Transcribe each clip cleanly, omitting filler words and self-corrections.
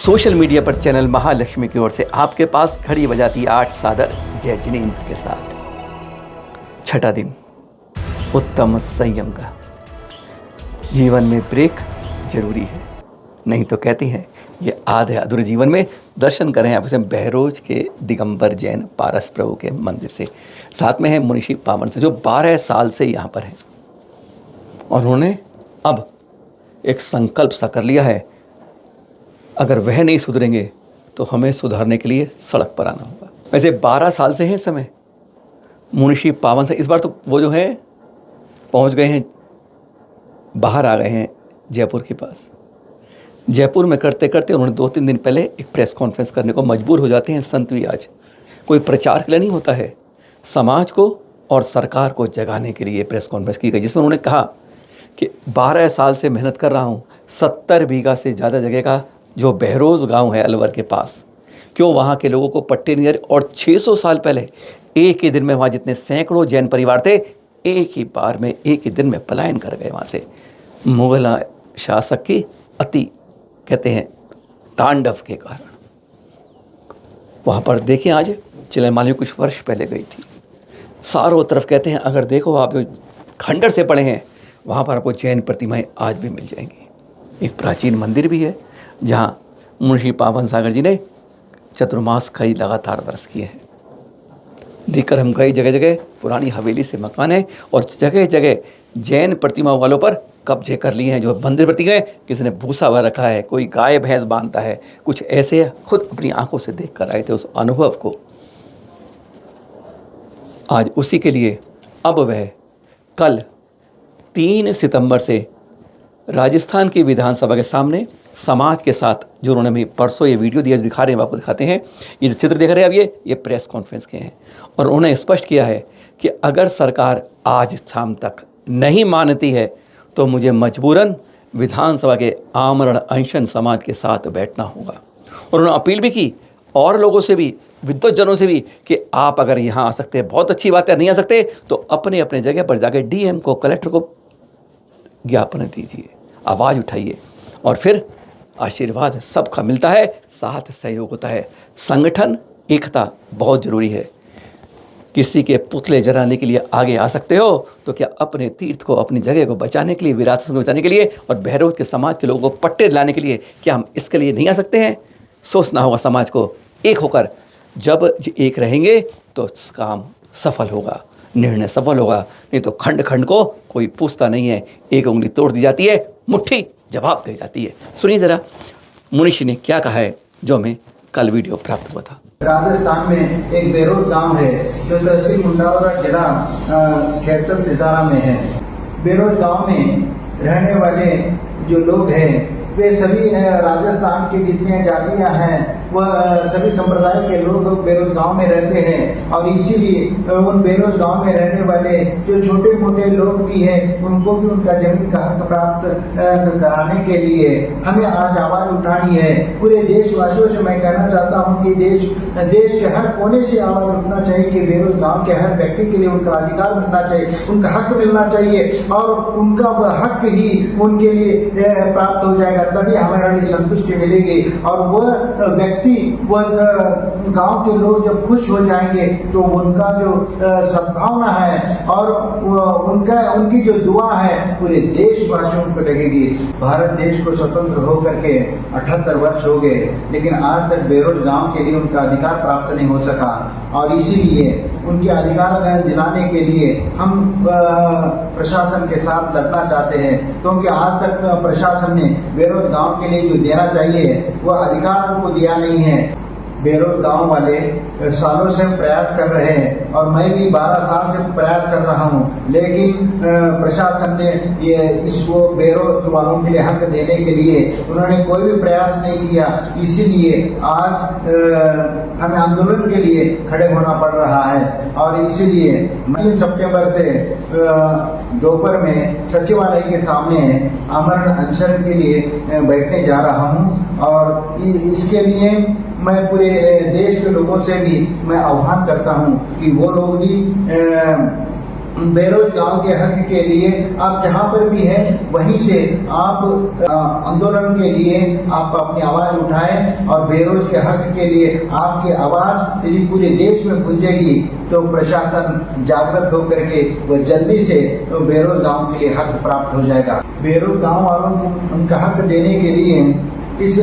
Social media पर channel Mahalakshmi की ओर से आपके पास घड़ी बजाती 8 सादर जय जिनेंद्र के साथ छठा दिन उत्तम संयम का। जीवन में ब्रेक जरूरी है, नहीं तो कहती हैं ये आधे अधूरे जीवन में। दर्शन करें आप उसे बहरोज के दिगंबर जैन पारस प्रभु के मंदिर से। साथ में है मुनिषी पावन से, जो 12 साल से यहाँ पर हैं और उन्होंने अब एक संकल्प सा कर लिया है, अगर वह नहीं सुधरेंगे तो हमें सुधारने के लिए सड़क पर आना होगा। वैसे 12 साल से है समय मुनिषी पावन से। इस बार तो वो जो है पहुंच गए हैं, बाहर आ गए हैं जयपुर के पास। जयपुर में करते करते उन्होंने 2-3 दिन पहले एक प्रेस कॉन्फ्रेंस करने को मजबूर हो जाते हैं संत भी। आज कोई प्रचार के लिए नहीं होता है, समाज को और सरकार को जगाने के लिए प्रेस कॉन्फ्रेंस की गई, जिसमें उन्होंने कहा कि 12 साल से मेहनत कर रहा हूँ। 70 बीघा से ज़्यादा जगह का जो बहरोज गांव है अलवर के पास, क्यों वहाँ के लोगों को पट्टे नहीं दे रहे। और 600 साल पहले एक ही दिन में वहाँ जितने सैकड़ों जैन परिवार थे, एक ही बार में एक ही दिन में पलायन कर गए वहाँ से। मुगल शासक की अति कहते हैं तांडव के कारण। वहाँ पर देखें, आज चिलमाली कुछ वर्ष पहले गई थी, चारों तरफ कहते हैं अगर देखो आप जो खंडर से पड़े हैं वहाँ पर आपको जैन प्रतिमाएं आज भी मिल जाएंगी। एक प्राचीन मंदिर भी है जहाँ मुनिषी पावन सागर जी ने चतुर्मास कई लगातार बरस किए हैं। देखकर हम कई जगह जगह पुरानी हवेली से मकान है और जगह जगह जैन प्रतिमा वालों पर कब्जे कर लिए हैं। जो मंदिर प्रति गए, किसी ने भूसा हुआ रखा है, कोई गाय भैंस बांधता है, कुछ ऐसे खुद अपनी आंखों से देख कर आए थे उस अनुभव को। आज उसी के लिए अब वह कल 3 सितंबर से राजस्थान की विधानसभा के सामने समाज के साथ, जो उन्होंने भी परसों ये वीडियो दिया दिखा रहे हैं, आपको दिखाते हैं। ये जो चित्र देख रहे हैं अब ये प्रेस कॉन्फ्रेंस के हैं और उन्होंने स्पष्ट किया है कि अगर सरकार आज शाम तक नहीं मानती है तो मुझे मजबूरन विधानसभा के आमरण अनशन समाज के साथ बैठना होगा। और उन्होंने अपील भी की और लोगों से भी, विद्वत जनों से भी, कि आप अगर यहाँ आ सकते हैं बहुत अच्छी बात है, नहीं आ सकते तो अपने अपने जगह पर जाकर डीएम को, कलेक्टर को ज्ञापन दीजिए, आवाज़ उठाइए और फिर आशीर्वाद सबका मिलता है, साथ सहयोग होता है। संगठन एकता बहुत ज़रूरी है। किसी के पुतले जलाने के लिए आगे आ सकते हो तो क्या अपने तीर्थ को, अपनी जगह को बचाने के लिए, विरासत को बचाने के लिए और बहरोज के समाज के लोगों को पट्टे दिलाने के लिए क्या हम इसके लिए नहीं आ सकते हैं? सोचना होगा समाज को एक होकर। जब एक रहेंगे तो काम सफल होगा, निर्णय सफल होगा, नहीं तो खंड खंड को कोई पूछता नहीं है। एक उंगली तोड़ दी जाती है, मुट्ठी जवाब दे जाती है। सुनिए जरा मुनिषी ने क्या कहा है, जो हमें कल वीडियो प्राप्त हुआ था। राजस्थान में एक बेरोज गांव है जो तहसील मुंडावरा जिला खैरसर तिजारा में है। बेरोज गांव में रहने वाले जो लोग हैं वे सभी राजस्थान की जितनी जातियां हैं वह सभी संप्रदाय के लोग बेरोज गांव में रहते हैं। और इसीलिए उन बेरोज गांव में रहने वाले जो छोटे मोटे लोग भी हैं उनको भी उनका जमीन का हक प्राप्त कराने के लिए हमें आज आवाज उठानी है। पूरे देशवासियों से मैं कहना चाहता हूं कि देश के हर कोने से आवाज उठना चाहिए कि बेरोज गांव के हर व्यक्ति के लिए उनका अधिकार मिलना चाहिए, उनका हक मिलना चाहिए और उनका वह हक ही उनके लिए प्राप्त हो जाएगा, तभी हमारे लिए संतुष्टि मिलेगी। और वह व्यक्ति, वह गांव के लोग जब खुश हो जाएंगे तो उनका जो सद्भावना है और उनकी जो दुआ है पूरे देशवासियों को लगेगी। भारत देश को स्वतंत्र होकर के 78 वर्ष हो गए, लेकिन आज तक बेरोज गांव के लिए उनका अधिकार प्राप्त नहीं हो सका। और इसीलिए उनके अधिकार दिलाने के लिए हम प्रशासन के साथ लड़ना चाहते हैं, क्योंकि आज तक प्रशासन ने बेरोज गांव के लिए जो देना चाहिए वह अधिकार उनको दिया नहीं है। बेरोज गांव वाले सालों से प्रयास कर रहे हैं और मैं भी 12 साल से प्रयास कर रहा हूं, लेकिन प्रशासन ने ये इसको बेरोज वालों के लिए हक देने के लिए उन्होंने कोई भी प्रयास नहीं किया। इसीलिए आज हमें आंदोलन के लिए खड़े होना पड़ रहा है। और इसीलिए 3 सितंबर से दोपहर में सचिवालय के सामने आमरण अनशन के लिए बैठने जा रहा हूं। और इसके लिए मैं पूरे देश के लोगों से भी मैं आह्वान करता हूं कि वो लोग भी बेरोज गांव के हक के लिए आप जहां पर भी हैं वहीं से आप आंदोलन के लिए आप अपनी आवाज उठाएं और बेरोज के हक के लिए आपकी आवाज यदि पूरे देश में गूंजेगी तो प्रशासन जागृत होकर के वह जल्दी से बेरोज गांव के लिए हक प्राप्त हो जाएगा। बेरोज गांव वालों को उनका हक देने के लिए इस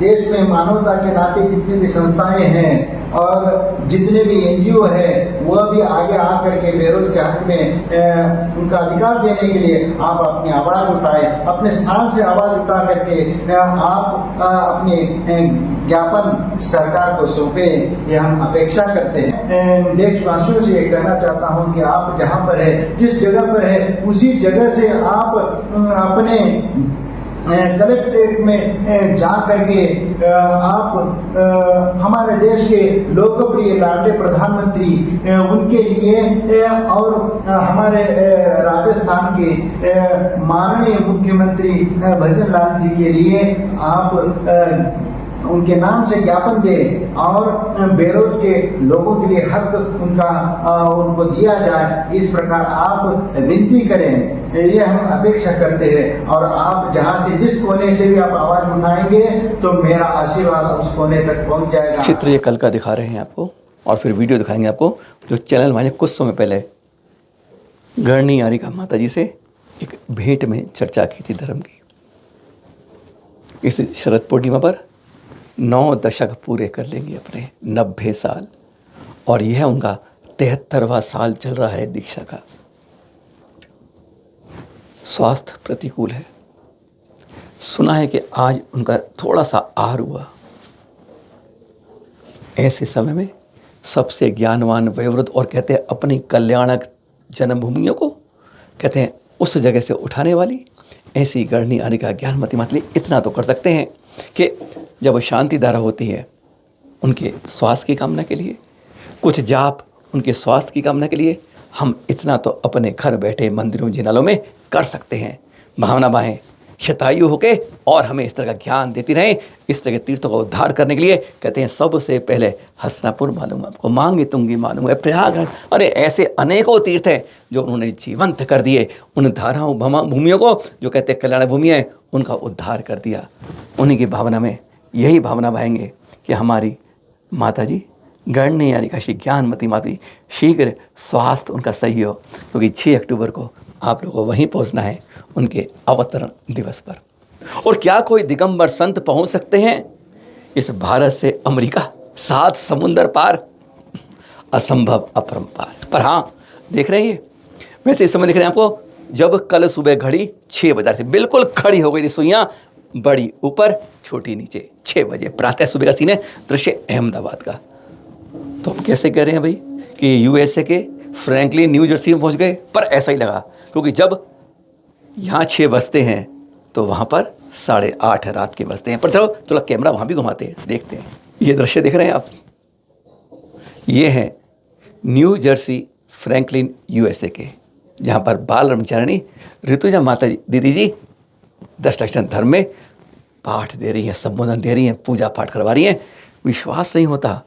देश में मानवता के नाते जितनी भी संस्थाएं हैं और जितने भी एनजीओ है वह भी आगे आकर के बेरोज के हक में उनका अधिकार देने के लिए आप अपनी आवाज उठाए, अपने स्थान से आवाज उठा करके आप अपने ज्ञापन सरकार को सौंपे, ये हम अपेक्षा करते हैं। देशवासियों से ये कहना चाहता हूं कि आप जहां पर है, जिस जगह पर है, उसी जगह से आप अपने कलेक्ट्रेट में जा करके आप हमारे देश के लोकप्रिय लाडले प्रधानमंत्री उनके लिए और हमारे राजस्थान के माननीय मुख्यमंत्री भजन लाल जी के लिए आप उनके नाम से ज्ञापन दे और बेरोज के लोगों के लिए हक उनको दिया जाए, इस प्रकार आप विनती करें, ये हम अपेक्षा करते हैं। और आप जहां से जिस कोने से भी आप आवाज उठाएंगे तो मेरा आशीर्वाद उस कोने तक पहुंच जाएगा। चित्र ये कल का दिखा रहे हैं आपको और फिर वीडियो दिखाएंगे आपको जो चैनल मैंने कुछ समय पहले गढ़नी यारिका माता जी से एक भेंट में चर्चा की थी धर्म की। इस शरद पूर्णिमा पर 9 दशक पूरे कर लेंगे अपने 90 साल और यह उनका 73वां साल चल रहा है दीक्षा का। स्वास्थ्य प्रतिकूल है, सुना है कि आज उनका थोड़ा सा आहार हुआ। ऐसे समय में सबसे ज्ञानवान वयोवृद्ध और कहते हैं अपनी कल्याणक जन्मभूमियों को कहते हैं उस जगह से उठाने वाली ऐसी गढ़नी आने का ज्ञानमती मातली इतना तो कर सकते हैं कि जब शांति धारा होती है उनके स्वास्थ्य की कामना के लिए, कुछ जाप उनके स्वास्थ्य की कामना के लिए, हम इतना तो अपने घर बैठे मंदिरों जिनालों में कर सकते हैं। भावना बाहें शतायु होके और हमें इस तरह का ज्ञान देती रहें, इस तरह के तीर्थों का उद्धार करने के लिए। कहते हैं सबसे पहले हसनापुर मालूम आपको, मांगे तुंगी मालूम है, प्रयागराज, अरे ऐसे अनेकों तीर्थ हैं जो उन्होंने जीवंत कर दिए। उन धाराओं भूमियों को जो कहते हैं कल्याण भूमि है उनका उद्धार कर दिया। उन्हीं की भावना में यही भावना बहेंगे कि हमारी माता जी गढ़नी यानी काशी ज्ञानमती माता शीघ्र स्वास्थ्य उनका सही हो, क्योंकि 6 अक्टूबर को आप लोगों को वहीं पहुंचना है उनके अवतरण दिवस पर। और क्या कोई दिगंबर संत पहुंच सकते हैं इस भारत से अमेरिका, 7 समुंदर पार? असंभव अपरंपार। पर हाँ, देख रहे हैं ये वैसे इस समय देख रहे हैं आपको, जब कल सुबह घड़ी 6 बजे थी, बिल्कुल खड़ी हो गई थी सुइयां, बड़ी ऊपर छोटी नीचे, 6 बजे प्रातः सुबह का सीन है। दृश्य अहमदाबाद का। तो हम कैसे कह रहे हैं भाई कि यूएसए के फ्रैंकलिन न्यू जर्सी में पहुंच गए, पर ऐसा ही लगा, क्योंकि जब यहाँ 6 बजते हैं तो वहाँ पर 8:30 रात के बजते हैं। पर चलो थोड़ा कैमरा वहाँ भी घुमाते हैं, देखते हैं। ये दृश्य देख रहे हैं आप, ये है न्यू जर्सी फ्रैंकलिन यूएसए के, जहाँ पर बाल ब्रह्मचारिणी ऋतुजा माता जी दीदी जी 10 लक्षण धर्म में पाठ दे रही हैं, संबोधन दे रही हैं, पूजा पाठ करवा रही हैं। विश्वास नहीं होता,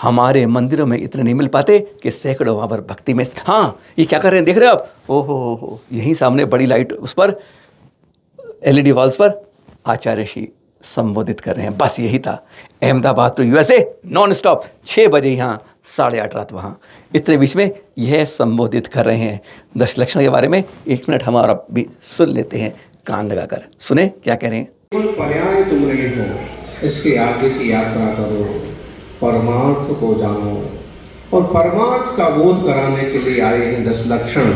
हमारे मंदिरों में इतने नहीं मिल पाते कि सैकड़ों वहाँ पर भक्ति में। हाँ, ये क्या कर रहे हैं देख रहे हो आप? ओहो, यहीं सामने बड़ी लाइट, उस पर LED वॉल्स पर आचार्य श्री संबोधित कर रहे हैं। बस यही था। Ahmedabad to USA nonstop, 6 बजे यहाँ, 8:30 रात वहाँ। इतने बीच में यह संबोधित कर रहे हैं 10 लक्षण के बारे में। 1 मिनट हमारा भी सुन लेते हैं, कान लगाकर सुने क्या कह रहे हैं। पर्याय तुम रहे हो, इसके आगे की यात्रा करो, परमार्थ को जानो। और परमार्थ का बोध कराने के लिए आए हैं 10 लक्षण।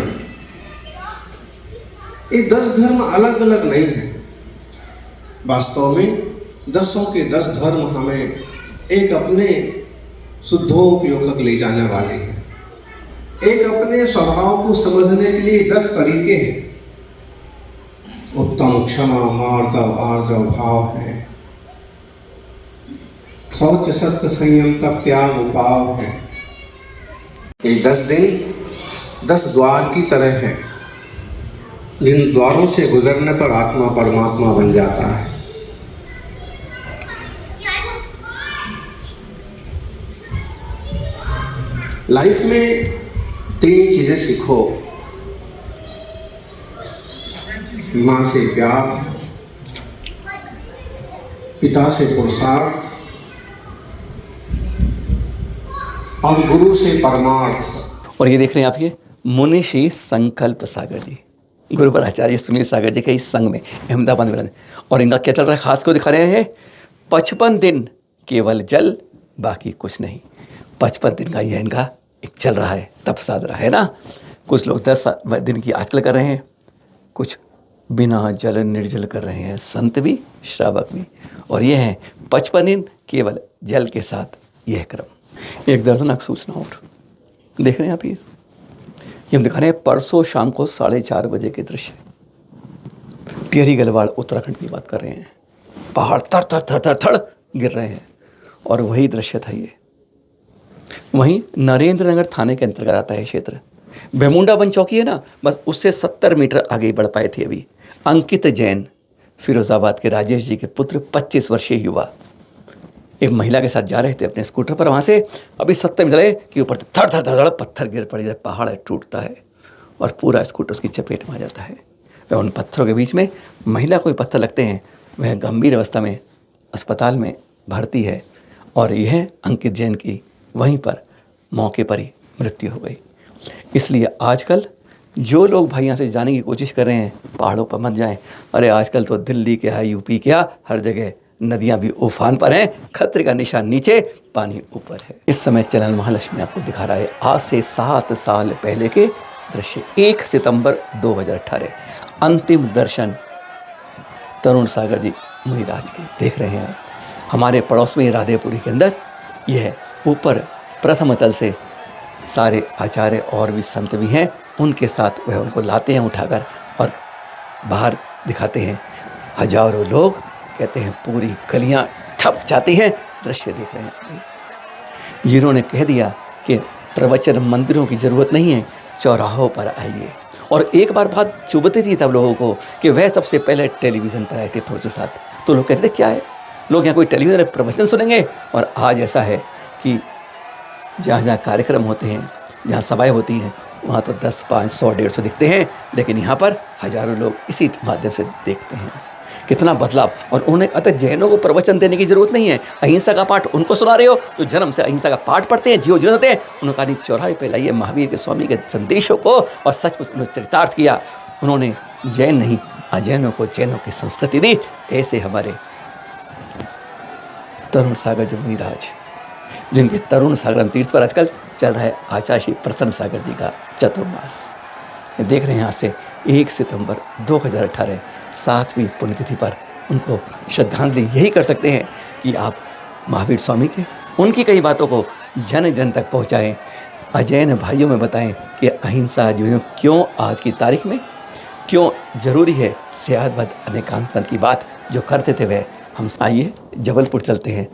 ये 10 धर्म अलग अलग नहीं है, वास्तव में 10 के 10 धर्म हमें एक अपने शुद्धोपयोग तक ले जाने वाले हैं। एक अपने स्वभाव को समझने के लिए 10 तरीके हैं। उत्तम, क्षमा, मार्दव, आर्जव भाव है, शौच, सत्य, संयम, तप, त्याग, उपाव है। ये 10 दिन 10 द्वार की तरह है, जिन द्वारों से गुजरने पर आत्मा परमात्मा बन जाता है। लाइफ में तीन चीजें सीखो। माँ से प्यार, पिता से पुरुषार्थ और गुरु से परमार्थ। और ये देख रहे हैं आप, ये मुनिषी संकल्प सागर जी, गुरुवर आचार्य सुनील सागर जी के इस संग में अहमदाबाद में रहते। और इनका क्या चल रहा है, खास को दिखा रहे हैं 55 दिन केवल जल, बाकी कुछ नहीं। 55 दिन का यह इनका एक चल रहा है, तप साधना है ना। कुछ लोग 10 दिन की आजकल कर रहे हैं, कुछ बिना जल निर्जल कर रहे हैं, संत भी श्रावक भी। और ये है 55 दिन केवल जल के साथ यह क्रम। एक दर्दनाक सूचना और देख रहे हैं आप, ये हम दिखा रहे हैं परसों शाम को 4:30 बजे के दृश्य। टिहरी गढ़वाल उत्तराखंड की बात कर रहे हैं। पहाड़ थर थर थर थर थर गिर रहे हैं और वही दृश्य था ये। वहीं नरेंद्र नगर थाने के अंतर्गत आता है क्षेत्र। बेमुंडा वन चौकी है ना, बस उससे 70 मीटर आगे बढ़ पाए थे अभी। अंकित जैन, फिरोजाबाद के राजेश जी के पुत्र, 25 वर्षीय युवा, एक महिला के साथ जा रहे थे अपने स्कूटर पर। वहाँ से अभी 70 मीटर के ऊपर थर थर थर पत्थर गिर पड़ी, जब पहाड़ टूटता है और पूरा स्कूटर उसकी चपेट में आ जाता है। वह उन पत्थरों के बीच में महिला को पत्थर लगते हैं, वह गंभीर अवस्था में अस्पताल में भर्ती है। और यह अंकित जैन की वहीं पर मौके पर ही मृत्यु हो गई। इसलिए आजकल जो लोग भाई यहाँ से जाने की कोशिश कर रहे हैं, पहाड़ों पर मत जाएं। अरे आजकल तो दिल्ली क्या है, यूपी क्या, हर जगह नदियाँ भी उफान पर हैं, खतरे का निशान नीचे, पानी ऊपर है। इस समय चैनल महालक्ष्मी आपको दिखा रहा है आज से 7 साल पहले के दृश्य। 1 सितंबर 2018, अंतिम दर्शन तरुण सागर जी मुनिराज के देख रहे हैं। हमारे पड़ोस में राधेपुरी के अंदर यह ऊपर प्रथम तल से सारे आचार्य और भी संत भी हैं, उनके साथ वह उनको लाते हैं उठाकर और बाहर दिखाते हैं। हजारों लोग, कहते हैं पूरी गलियां ठप जाती हैं। दृश्य देख रहे हैं जिन्होंने कह दिया कि प्रवचन मंदिरों की ज़रूरत नहीं है, चौराहों पर आइए। और एक बार बात चुभती थी तब लोगों को कि वह सबसे पहले टेलीविज़न पर आए थे प्रवचन साथ। तो लोग कहते थे क्या है, लोग यहाँ कोई टेलीविज़न पर प्रवचन सुनेंगे। और आज ऐसा है कि जहाँ जहाँ कार्यक्रम होते हैं, जहाँ सभाएं होती हैं, वहाँ तो 10, 5, 100, 150 दिखते हैं, लेकिन यहाँ पर हजारों लोग इसी माध्यम से देखते हैं। कितना बदलाव। और उन्होंने कहा था जैनों को प्रवचन देने की जरूरत नहीं है, अहिंसा का पाठ उनको सुना रहे हो जो जन्म से अहिंसा का पाठ पढ़ते हैं, जीव जीवन होते हैं। उन्होंने कहा नहीं, चौराहे पे लाइए महावीर के स्वामी के संदेशों को। और सचमुच उन्होंने चरितार्थ किया। उन्होंने जैन नहीं, अजैनों को जैनों की संस्कृति दी। ऐसे हमारे तरुण सागर जी मुनिराज, जिनके तरुण सागर तीर्थ पर आजकल चल रहा है आचार्य श्री प्रसन्न सागर जी का चतुर्मास। देख रहे हैं यहाँ से 1 सितंबर 2018 7वीं पुण्यतिथि पर उनको श्रद्धांजलि यही कर सकते हैं कि आप महावीर स्वामी के उनकी कई बातों को जन जन तक पहुँचाएँ। अजैन भाइयों में बताएं कि अहिंसा जीवन क्यों आज की तारीख में क्यों ज़रूरी है। सेहतबद्ध अनेकांत की बात जो करते थे वह हम। आइए जबलपुर चलते हैं,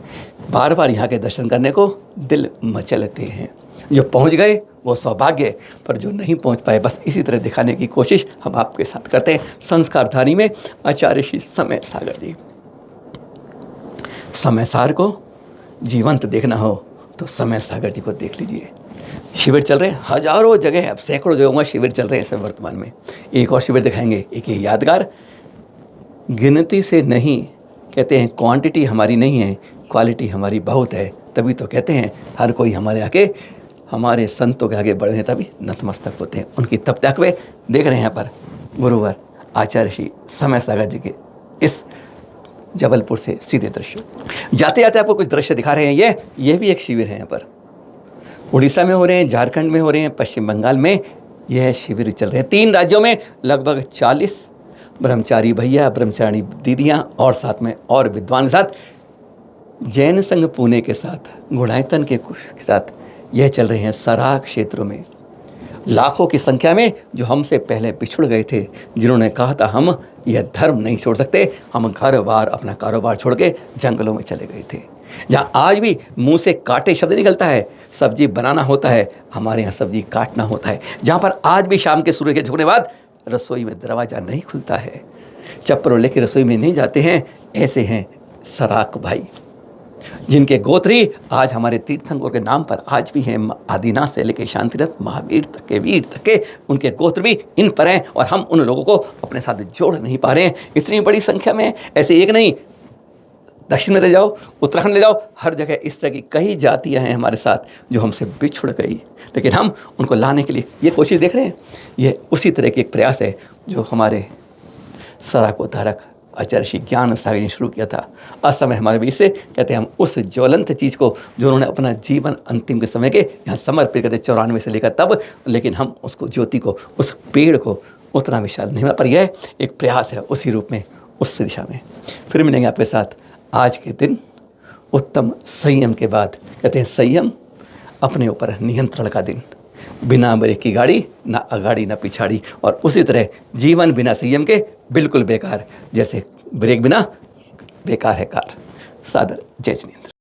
बार बार यहाँ के दर्शन करने को दिल मचलते हैं। जो पहुँच गए वो सौभाग्य, पर जो नहीं पहुँच पाए बस इसी तरह दिखाने की कोशिश हम आपके साथ करते हैं। संस्कारधारी में आचार्य श्री समय सागर जी। समय सार को जीवंत देखना हो तो समय सागर जी को देख लीजिए। शिविर चल रहे हैं हजारों जगह, अब सैकड़ों जगहों में शिविर चल रहे हैं इस वर्तमान में। एक और शिविर दिखाएंगे, एक ये यादगार। गिनती से नहीं, कहते हैं क्वांटिटी हमारी नहीं है, क्वालिटी हमारी बहुत है। तभी तो कहते हैं हर कोई हमारे आगे, हमारे संतों के आगे बड़े नेता भी नतमस्तक होते हैं। उनकी तप त्याग वे देख रहे हैं यहाँ पर गुरुवर आचार्य श्री समय सागर जी के इस जबलपुर से सीधे दृश्य। जाते जाते आपको कुछ दृश्य दिखा रहे हैं। ये भी एक शिविर है। यहाँ पर उड़ीसा में हो रहे हैं, झारखंड में हो रहे हैं, पश्चिम बंगाल में यह शिविर चल रहे हैं। 3 राज्यों में लगभग 40 ब्रह्मचारी भैया, ब्रह्मचारी दीदियाँ और साथ में और विद्वान के साथ, जैन संघ पुणे के साथ, गुणायतन के साथ यह चल रहे हैं सराह क्षेत्रों में। लाखों की संख्या में जो हमसे पहले पिछड़ गए थे, जिन्होंने कहा था हम यह धर्म नहीं छोड़ सकते, हम घर बार अपना कारोबार छोड़ के जंगलों में चले गए थे। जहाँ आज भी मुंह से काटे शब्द निकलता है, सब्जी बनाना होता है, हमारे यहाँ सब्जी काटना होता है। जहाँ पर आज भी शाम के सूर्य के झुकने बाद रसोई में दरवाज़ा नहीं खुलता है, चप्पल लेके रसोई में नहीं जाते हैं, ऐसे हैं सराक भाई। जिनके गोत्री आज हमारे तीर्थंकरों के नाम पर आज भी हैं। आदिनाथ से लेकर शांतिनाथ महावीर तक के, वीर तक के, उनके गोत्र भी इन पर हैं और हम उन लोगों को अपने साथ जोड़ नहीं पा रहे हैं। इतनी बड़ी संख्या में, ऐसे एक नहीं, दक्षिण में ले जाओ, उत्तराखंड ले जाओ, हर जगह इस तरह की कई जातियां हैं हमारे साथ जो हमसे बिछुड़ गई, लेकिन हम उनको लाने के लिए ये कोशिश देख रहे हैं। ये उसी तरह की एक प्रयास है जो हमारे सदा को धारक आचार्य श्री ज्ञान सागर ने शुरू किया था। असमय हमारे बीच से कहते हैं हम उस ज्वलंत चीज़ को जो उन्होंने अपना जीवन अंतिम के समय के यहाँ समर्पित करते 94 से लेकर तब, लेकिन हम उसको ज्योति को, उस पेड़ को उतना विशाल नहीं बना, पर यह एक प्रयास है उसी रूप में, उस दिशा में। फिर मिलेंगे आपके साथ आज के दिन उत्तम संयम के बाद। कहते हैं संयम अपने ऊपर नियंत्रण का दिन, बिना ब्रेक की गाड़ी ना आगाड़ी ना पिछाड़ी, और उसी तरह जीवन बिना संयम के बिल्कुल बेकार, जैसे ब्रेक बिना बेकार है कार। सादर जय जिनेंद्र।